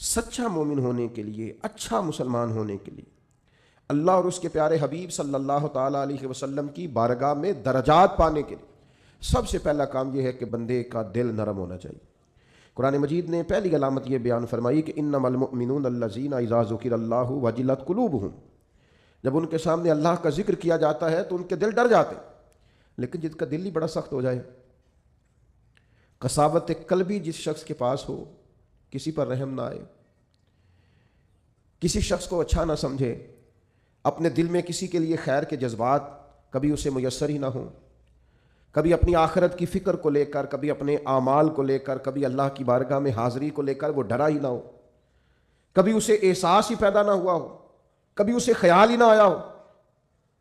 سچا مومن ہونے کے لیے، اچھا مسلمان ہونے کے لیے اللہ اور اس کے پیارے حبیب صلی اللہ تعالیٰ علیہ وسلم کی بارگاہ میں درجات پانے کے لیے سب سے پہلا کام یہ ہے کہ بندے کا دل نرم ہونا چاہیے۔ قرآن مجید نے پہلی علامت یہ بیان فرمائی کہ انما المؤمنون الذین اذا ذکر اللہ وجلت قلوبہم، جب ان کے سامنے اللہ کا ذکر کیا جاتا ہے تو ان کے دل ڈر جاتے ہیں۔ لیکن جس کا دل ہی بڑا سخت ہو جائے، قساوت قلبی جس شخص کے پاس ہو، کسی پر رحم نہ آئے، کسی شخص کو اچھا نہ سمجھے، اپنے دل میں کسی کے لیے خیر کے جذبات کبھی اسے میسر ہی نہ ہوں، کبھی اپنی آخرت کی فکر کو لے کر، کبھی اپنے اعمال کو لے کر، کبھی اللہ کی بارگاہ میں حاضری کو لے کر وہ ڈرا ہی نہ ہو، کبھی اسے احساس ہی پیدا نہ ہوا ہو، کبھی اسے خیال ہی نہ آیا ہو،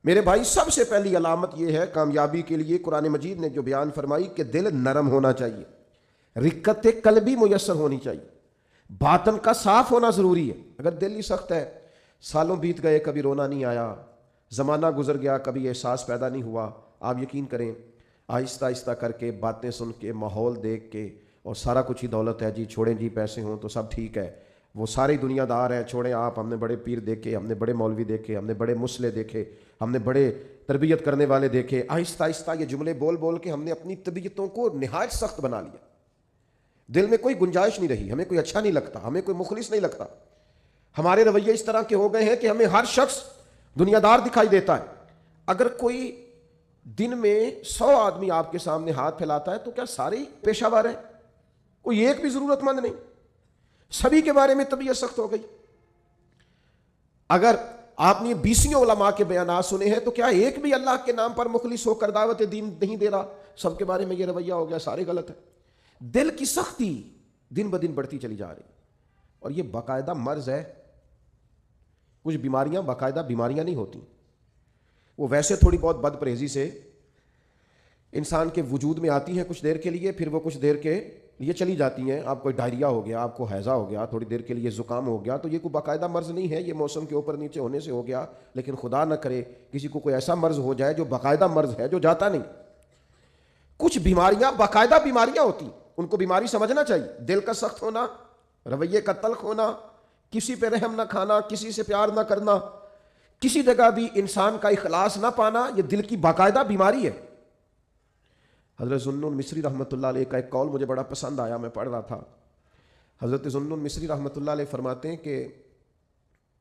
میرے بھائی سب سے پہلی علامت یہ ہے کامیابی کے لیے قرآن مجید نے جو بیان فرمائی کہ دل نرم ہونا چاہیے، رقت قلبی میسر ہونی چاہیے، باطن کا صاف ہونا ضروری ہے۔ اگر دل ہی سخت ہے، سالوں بیت گئے کبھی رونا نہیں آیا، زمانہ گزر گیا کبھی احساس پیدا نہیں ہوا، آپ یقین کریں آہستہ آہستہ کر کے، باتیں سن کے، ماحول دیکھ کے، اور سارا کچھ ہی دولت ہے جی، چھوڑیں جی پیسے ہوں تو سب ٹھیک ہے، وہ سارے دنیا دار ہیں، چھوڑیں آپ، ہم نے بڑے پیر دیکھے، ہم نے بڑے مولوی دیکھے، ہم نے بڑے مسلح دیکھے، ہم نے بڑے تربیت کرنے والے دیکھے، آہستہ آہستہ یہ جملے بول بول کے ہم نے اپنی طبیعتوں کو نہایت سخت بنا لیا، دل میں کوئی گنجائش نہیں رہی، ہمیں کوئی اچھا نہیں لگتا، ہمیں کوئی مخلص نہیں لگتا، ہمارے رویے اس طرح کے ہو گئے ہیں کہ ہمیں ہر شخص دنیا دار دکھائی دیتا ہے۔ اگر کوئی دن میں 100 آدمی آپ کے سامنے ہاتھ پھیلاتا ہے تو کیا سارے پیشہ ور ہیں؟ کوئی ایک بھی ضرورت مند نہیں، سبھی کے بارے میں طبیعت سخت ہو گئی۔ اگر آپ نے 20 علماء کے بیانات سنے ہیں تو کیا ایک بھی اللہ کے نام پر مخلص ہو کر دعوت دین نہیں دے رہا؟ سب کے بارے میں یہ رویہ ہو گیا، سارے غلط ہیں۔ دل کی سختی دن بدن بڑھتی چلی جا رہی، اور یہ باقاعدہ مرض ہے۔ کچھ بیماریاں باقاعدہ بیماریاں نہیں ہوتی، وہ ویسے تھوڑی بہت بد پرہیزی سے انسان کے وجود میں آتی ہیں کچھ دیر کے لیے، پھر وہ کچھ دیر کے لیے چلی جاتی ہیں۔ آپ کو ڈائریا ہو گیا، آپ کو ہیضہ ہو گیا، تھوڑی دیر کے لیے زکام ہو گیا، تو یہ کوئی باقاعدہ مرض نہیں ہے، یہ موسم کے اوپر نیچے ہونے سے ہو گیا۔ لیکن خدا نہ کرے کسی کو کوئی ایسا مرض ہو جائے جو باقاعدہ مرض ہے، جو جاتا نہیں۔ کچھ بیماریاں باقاعدہ بیماریاں ہوتی، ان کو بیماری سمجھنا چاہیے۔ دل کا سخت ہونا، رویے کا تلخ ہونا، کسی پہ رحم نہ کھانا، کسی سے پیار نہ کرنا، کسی جگہ بھی انسان کا اخلاص نہ پانا، یہ دل کی باقاعدہ بیماری ہے۔ حضرت ذوالنون مصری رحمۃ اللہ علیہ کا ایک قول مجھے بڑا پسند آیا، میں پڑھ رہا تھا۔ حضرت ذوالنون مصری رحمۃ اللہ علیہ فرماتے ہیں کہ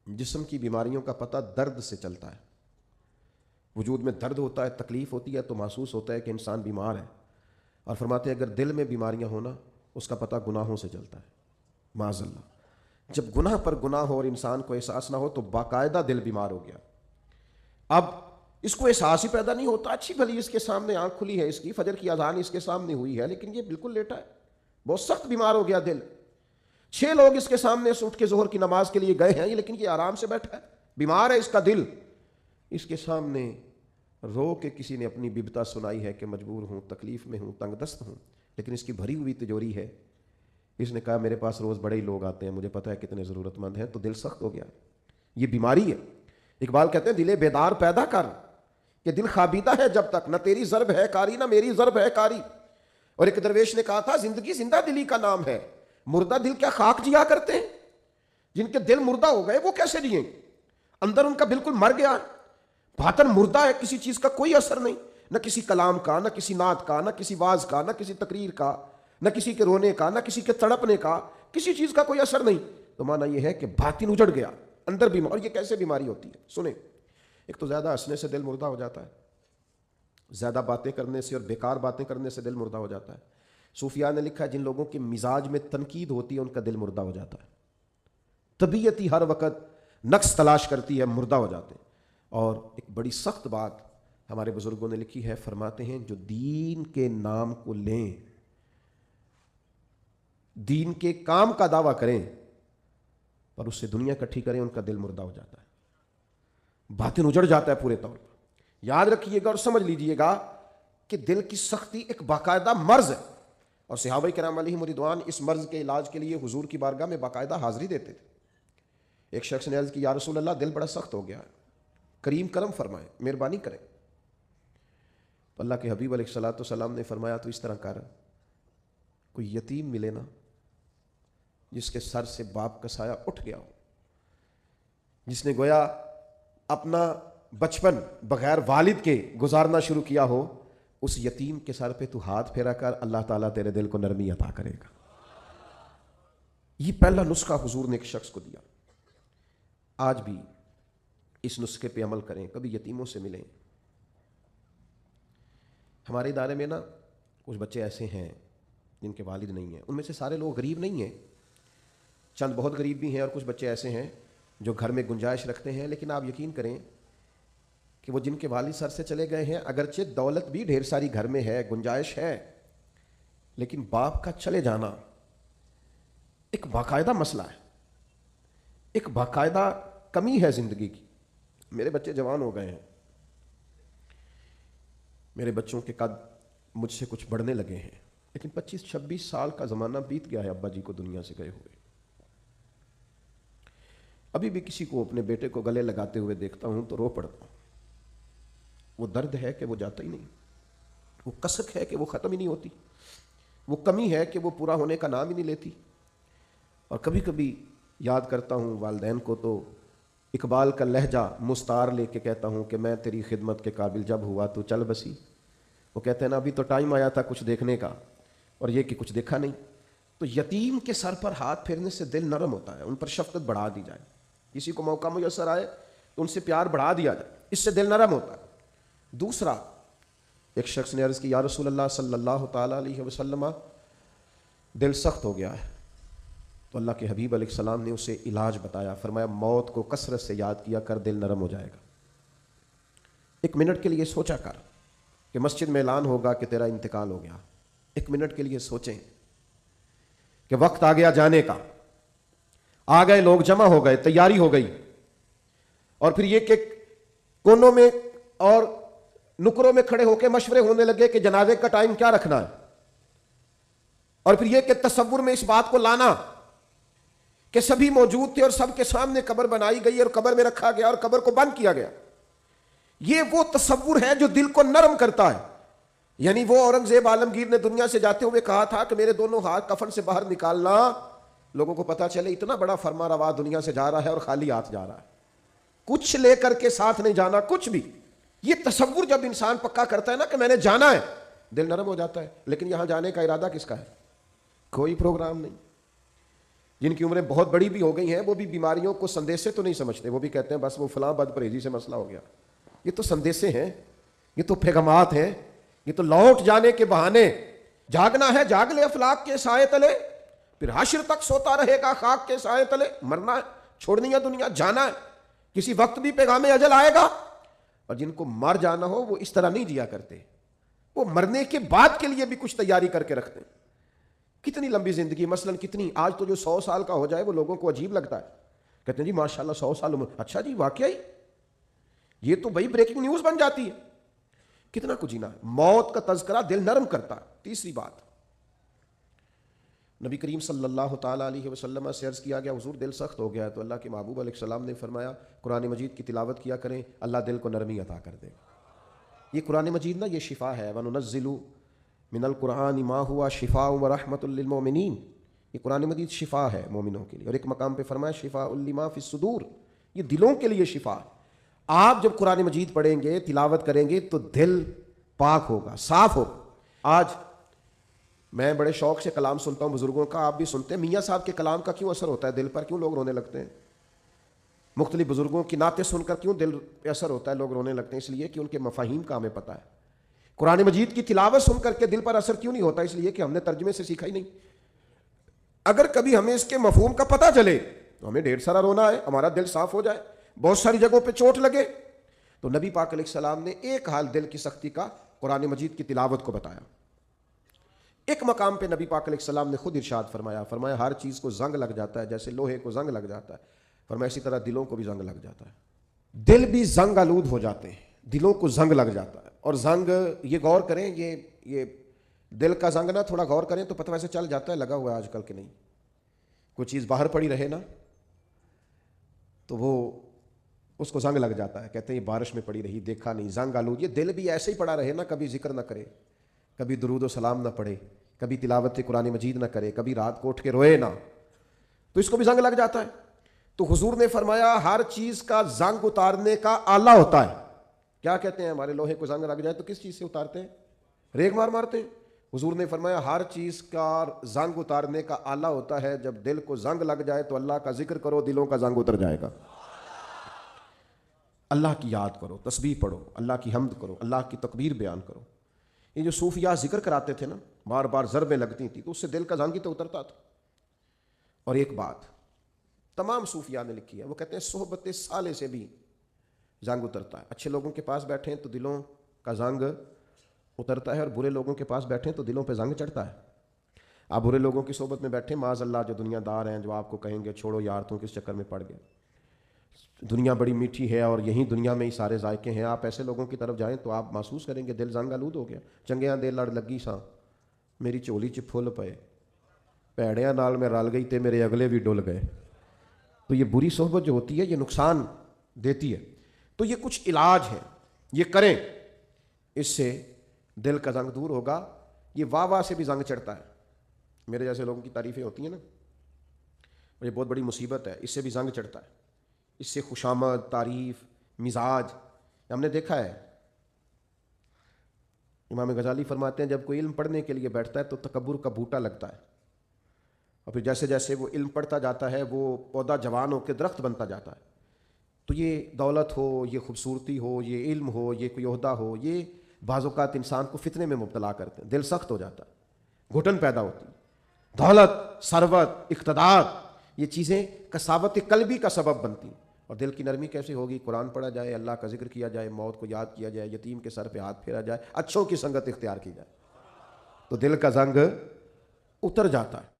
جسم کی بیماریوں کا پتہ درد سے چلتا ہے۔ وجود میں درد ہوتا ہے، تکلیف ہوتی ہے تو محسوس ہوتا ہے کہ انسان بیمار ہے، اور فرماتے ہیں اگر دل میں بیماریاں ہونا اس کا پتہ گناہوں سے چلتا ہے، معاذ اللہ۔ جب گناہ پر گناہ ہو اور انسان کو احساس نہ ہو تو باقاعدہ دل بیمار ہو گیا۔ اب اس کو احساس ہی پیدا نہیں ہوتا، اچھی بھلی اس کے سامنے آنکھ کھلی ہے، اس کی فجر کی اذان اس کے سامنے ہوئی ہے، لیکن یہ بالکل لیٹا ہے، بہت سخت بیمار ہو گیا دل۔ 6 لوگ اس کے سامنے سے اٹھ کے ظہر کی نماز کے لیے گئے ہیں، لیکن یہ آرام سے بیٹھا ہے، بیمار ہے اس کا دل۔ اس کے سامنے رو کے کسی نے اپنی ببتا سنائی ہے کہ مجبور ہوں، تکلیف میں ہوں، تنگ دست ہوں، لیکن اس کی بھری ہوئی تجوری ہے۔ اس نے کہا میرے پاس روز بڑے ہی لوگ آتے ہیں، مجھے پتہ ہے کتنے ضرورت مند ہیں، تو دل سخت ہو گیا۔ یہ بیماری ہے۔ اقبال کہتے ہیں دل بیدار پیدا کر کہ دل خوابیدہ ہے جب تک، نہ تیری ضرب ہے کاری نہ میری ضرب ہے کاری۔ اور ایک درویش نے کہا تھا زندگی زندہ دلی کا نام ہے، مردہ دل کیا خاک جیا کرتے ہیں؟ جن کے دل مردہ ہو گئے وہ کیسے جئیں؟ اندر ان کا بالکل مر گیا، باطن مردہ ہے، کسی چیز کا کوئی اثر نہیں، نہ کسی کلام کا، نہ کسی نعت کا، نہ کسی واز کا، نہ کسی تقریر کا، نہ کسی کے رونے کا، نہ کسی کے تڑپنے کا، کسی چیز کا کوئی اثر نہیں۔ تو معنی یہ ہے کہ باطن اجڑ گیا، اندر بیمار۔ اور یہ کیسے بیماری ہوتی ہے؟ سنیں، ایک تو زیادہ ہنسنے سے دل مردہ ہو جاتا ہے، زیادہ باتیں کرنے سے اور بیکار باتیں کرنے سے دل مردہ ہو جاتا ہے۔ صوفیاء نے لکھا ہے جن لوگوں کے مزاج میں تنقید ہوتی ہے ان کا دل مردہ ہو جاتا ہے، طبیعت ہی ہر وقت نقص تلاش کرتی ہے، مردہ ہو جاتے ہیں۔ اور ایک بڑی سخت بات ہمارے بزرگوں نے لکھی ہے، فرماتے ہیں جو دین کے نام کو لیں، دین کے کام کا دعویٰ کریں اور اس سے دنیا اکٹھی کریں، ان کا دل مردہ ہو جاتا ہے، باطن اجڑ جاتا ہے پورے طور پر۔ یاد رکھیے گا اور سمجھ لیجئے گا کہ دل کی سختی ایک باقاعدہ مرض ہے، اور صحابہ کرام علیہم رضوان اس مرض کے علاج کے لیے حضور کی بارگاہ میں باقاعدہ حاضری دیتے تھے۔ ایک شخص نے عرض کی یا رسول اللہ دل بڑا سخت ہو گیا ہے، کریم کرم فرمائیں، مہربانی کریں۔ تو اللہ کے حبیب علیہ الصلوۃ والسلام نے فرمایا تو اس طرح کر، کوئی یتیم ملے نا جس کے سر سے باپ کا سایہ اٹھ گیا ہو، جس نے گویا اپنا بچپن بغیر والد کے گزارنا شروع کیا ہو، اس یتیم کے سر پہ تو ہاتھ پھیرا کر، اللہ تعالیٰ تیرے دل کو نرمی عطا کرے گا۔ یہ پہلا نسخہ حضور نے ایک شخص کو دیا۔ آج بھی اس نسخے پہ عمل کریں، کبھی یتیموں سے ملیں۔ ہمارے ادارے میں نا کچھ بچے ایسے ہیں جن کے والد نہیں ہیں، ان میں سے سارے لوگ غریب نہیں ہیں، چند بہت غریب بھی ہیں، اور کچھ بچے ایسے ہیں جو گھر میں گنجائش رکھتے ہیں، لیکن آپ یقین کریں کہ وہ جن کے والد سر سے چلے گئے ہیں، اگرچہ دولت بھی ڈھیر ساری گھر میں ہے، گنجائش ہے، لیکن باپ کا چلے جانا ایک باقاعدہ مسئلہ ہے، ایک باقاعدہ کمی ہے زندگی کی۔ میرے بچے جوان ہو گئے ہیں، میرے بچوں کے قد مجھ سے کچھ بڑھنے لگے ہیں، لیکن 25-26 سال کا زمانہ بیت گیا ہے ابا جی کو دنیا سے گئے ہوئے۔ ابھی بھی کسی کو اپنے بیٹے کو گلے لگاتے ہوئے دیکھتا ہوں تو رو پڑتا ہوں۔ وہ درد ہے کہ وہ جاتا ہی نہیں، وہ کسک ہے کہ وہ ختم ہی نہیں ہوتی، وہ کمی ہے کہ وہ پورا ہونے کا نام ہی نہیں لیتی۔ اور کبھی کبھی یاد کرتا ہوں والدین کو تو اقبال کا لہجہ مستعار لے کے کہتا ہوں کہ میں تیری خدمت کے قابل جب ہوا تو چل بسی۔ وہ کہتے ہیں نا ابھی تو ٹائم آیا تھا کچھ دیکھنے کا، اور یہ کہ کچھ دیکھا نہیں۔ تو یتیم کے سر پر ہاتھ پھیرنے سے دل نرم ہوتا ہے، ان پر شفقت بڑھا دی جائے، کسی کو موقع میسر آئے تو ان سے پیار بڑھا دیا جائے، اس سے دل نرم ہوتا ہے۔ دوسرا، ایک شخص نے عرض کی یا رسول اللہ صلی اللہ تعالیٰ علیہ وسلم دل سخت ہو گیا ہے، تو اللہ کے حبیب علیہ السلام نے اسے علاج بتایا، فرمایا موت کو کثرت سے یاد کیا کر، دل نرم ہو جائے گا۔ 1 منٹ کے لیے سوچا کر کہ مسجد میں اعلان ہوگا کہ تیرا انتقال ہو گیا، 1 منٹ کے لیے سوچیں کہ وقت آ گیا جانے کا، آ گئے لوگ جمع ہو گئے، تیاری ہو گئی، اور پھر یہ کہ کونوں میں اور نکروں میں کھڑے ہو کے مشورے ہونے لگے کہ جنازے کا ٹائم کیا رکھنا ہے، اور پھر یہ کہ تصور میں اس بات کو لانا کہ سبھی موجود تھے اور سب کے سامنے قبر بنائی گئی اور قبر میں رکھا گیا اور قبر کو بند کیا گیا۔ یہ وہ تصور ہے جو دل کو نرم کرتا ہے۔ یعنی وہ اورنگزیب عالمگیر نے دنیا سے جاتے ہوئے کہا تھا کہ میرے دونوں ہاتھ کفن سے باہر نکالنا، لوگوں کو پتا چلے اتنا بڑا فرما روا دنیا سے جا رہا ہے اور خالی ہاتھ جا رہا ہے، کچھ لے کر کے ساتھ نہیں جانا، کچھ بھی۔ یہ تصور جب انسان پکا کرتا ہے نا کہ میں نے جانا ہے، دل نرم ہو جاتا ہے۔ لیکن یہاں جانے کا ارادہ کس کا ہے؟ کوئی پروگرام نہیں۔ جن کی عمریں بہت بڑی بھی ہو گئی ہیں وہ بھی بیماریوں کو سندیسے تو نہیں سمجھتے، وہ بھی کہتے ہیں بس وہ فلاں بد پرہیزی سے مسئلہ ہو گیا۔ یہ تو سندیسے ہیں، یہ تو پیغامات ہیں، یہ تو لوٹ جانے کے بہانے۔ جاگنا ہے جاگ لے افلاک کے سائے تلے، پھر حشر تک سوتا رہے گا خاک کے سائے تلے۔ مرنا ہے، چھوڑنی ہے دنیا، جانا ہے، کسی وقت بھی پیغام اجل آئے گا۔ اور جن کو مر جانا ہو وہ اس طرح نہیں جیا کرتے، وہ مرنے کے بعد کے لیے بھی کچھ تیاری کر کے رکھتے ہیں۔ کتنی لمبی زندگی، مثلا کتنی، آج تو جو 100 سال کا ہو جائے وہ لوگوں کو عجیب لگتا ہے، کہتے ہیں جی ماشاءاللہ 100 سال عمر، اچھا جی واقعی، یہ تو بھائی بریکنگ نیوز بن جاتی ہے۔ کتنا کچھ جینا ہے۔ موت کا تذکرہ دل نرم کرتا ہے۔ تیسری بات، نبی کریم صلی اللہ تعالیٰ علیہ وسلم سے عرض کیا گیا حضور دل سخت ہو گیا ہے، تو اللہ کے محبوب علیہ السلام نے فرمایا قرآن مجید کی تلاوت کیا کریں، اللہ دل کو نرمی عطا کر دے گا۔ یہ قرآن مجید نا یہ شفا ہے، وَنُنَزِّلُ مِنَ الْقُرْآنِ مَا هُوَ شِفَاءٌ وَرَحْمَةٌ لِّلْمُؤْمِنِينَ، یہ قرآن مجید شفا ہے مومنوں کے لیے۔ اور ایک مقام پہ فرمایا شفاء لِمَا فِي الصُّدُورِ، یہ دلوں کے لیے شفا ہے۔ آپ جب قرآن مجید پڑھیں گے، تلاوت کریں گے تو دل پاک ہوگا، صاف ہوگا۔ آج میں بڑے شوق سے کلام سنتا ہوں بزرگوں کا، آپ بھی سنتے ہیں، میاں صاحب کے کلام کا کیوں اثر ہوتا ہے دل پر، کیوں لوگ رونے لگتے ہیں؟ مختلف بزرگوں کی نعتیں سن کر کیوں دل پہ اثر ہوتا ہے، لوگ رونے لگتے ہیں؟ اس لیے کہ ان کے مفاہیم کا ہمیں پتہ ہے۔ قرآن مجید کی تلاوت سن کر کے دل پر اثر کیوں نہیں ہوتا؟ اس لیے کہ ہم نے ترجمے سے سیکھا ہی نہیں۔ اگر کبھی ہمیں اس کے مفہوم کا پتہ چلے تو ہمیں ڈھیر سارا رونا ہے، ہمارا دل صاف ہو جائے، بہت ساری جگہوں پہ چوٹ لگے۔ تو نبی پاک علیہ السلام نے ایک حال دل کی سختی کا قرآن مجید کی تلاوت کو بتایا۔ ایک مقام پہ نبی پاک علیہ السلام نے خود ارشاد فرمایا ہر چیز کو زنگ لگ جاتا ہے، جیسے لوہے کو زنگ لگ جاتا ہے، فرمایا اسی طرح دلوں کو بھی زنگ لگ جاتا ہے۔ دل بھی زنگ آلود ہو جاتے ہیں، دلوں کو زنگ لگ جاتا ہے۔ اور زنگ، یہ غور کریں، یہ دل کا زنگ نا تھوڑا غور کریں تو پتہ ویسے چل جاتا ہے لگا ہوا ہے آج کل کہ نہیں۔ کوئی چیز باہر پڑی رہے نا تو وہ اس کو زنگ لگ جاتا ہے، کہتے ہیں یہ بارش میں پڑی رہی، دیکھا نہیں، زنگ آلود۔ یہ دل بھی ایسے ہی پڑا رہے نا، کبھی ذکر نہ کرے، کبھی درود و سلام نہ پڑھے، کبھی تلاوت قرآن مجید نہ کرے، کبھی رات کو اٹھ کے روئے نہ، تو اس کو بھی زنگ لگ جاتا ہے. تو حضور نے فرمایا ہر چیز کا زنگ اتارنے کا آلہ ہوتا ہے. کیا کہتے ہیں؟ ہمارے لوہے کو زنگ لگ جائے تو کس چیز سے اتارتے ہیں؟ ریگ مار مارتے ہیں. حضور نے فرمایا ہر چیز کا زنگ اتارنے کا آلہ ہوتا ہے. جب دل کو زنگ لگ جائے تو اللہ کا ذکر کرو، دلوں کا زنگ اتر جائے گا. اللہ کی یاد کرو، تسبیح پڑھو، اللہ کی حمد کرو، اللہ کی تکبیر بیان کرو. یہ جو صوفیاء ذکر کراتے تھے نا، بار بار ضربیں لگتی تھیں تو اس سے دل کا زنگ ہی تو اترتا تھا. اور ایک بات تمام صوفیاء نے لکھی ہے، وہ کہتے ہیں صحبت صالح سے بھی زنگ اترتا ہے. اچھے لوگوں کے پاس بیٹھیں تو دلوں کا زنگ اترتا ہے، اور برے لوگوں کے پاس بیٹھیں تو دلوں پہ زنگ چڑھتا ہے. آپ برے لوگوں کی صحبت میں بیٹھیں، معاذ اللہ جو دنیا دار ہیں، جو آپ کو کہیں گے چھوڑو یار تم کس چکر میں پڑ گئے، دنیا بڑی میٹھی ہے اور یہیں دنیا میں ہی سارے ذائقے ہیں. آپ ایسے لوگوں کی طرف جائیں تو آپ محسوس کریں گے دل زنگ آلود ہو گیا. چنگیاں دل لڑ لگی ساں میری چولی چ پھل پئے، پیڑیاں نال میں رل گئی تے میرے اگلے بھی ڈل گئے. تو یہ بری صحبت جو ہوتی ہے یہ نقصان دیتی ہے. تو یہ کچھ علاج ہے، یہ کریں، اس سے دل کا زنگ دور ہوگا. یہ واہ واہ سے بھی زنگ چڑھتا ہے. میرے جیسے لوگوں کی تعریفیں ہوتی ہیں نا، اور یہ بہت بڑی مصیبت ہے، اس سے بھی زنگ چڑھتا ہے. اس سے خوشامد، تعریف، مزاج ہم نے دیکھا ہے. امام غزالی فرماتے ہیں جب کوئی علم پڑھنے کے لیے بیٹھتا ہے تو تکبر کا بوٹا لگتا ہے، اور پھر جیسے جیسے وہ علم پڑھتا جاتا ہے وہ پودا جوان ہو کے درخت بنتا جاتا ہے. تو یہ دولت ہو، یہ خوبصورتی ہو، یہ علم ہو، یہ کوئی عہدہ ہو، یہ بعض اوقات انسان کو فتنے میں مبتلا کرتے ہیں. دل سخت ہو جاتا ہے، گھٹن پیدا ہوتی ہے. دولت، ثروت، اقتدار، یہ چیزیں کساوت قلبی کا سبب بنتی ہیں. اور دل کی نرمی کیسے ہوگی؟ قرآن پڑھا جائے، اللہ کا ذکر کیا جائے، موت کو یاد کیا جائے، یتیم کے سر پہ ہاتھ پھیرا جائے، اچھوں کی سنگت اختیار کی جائے، تو دل کا زنگ اتر جاتا ہے.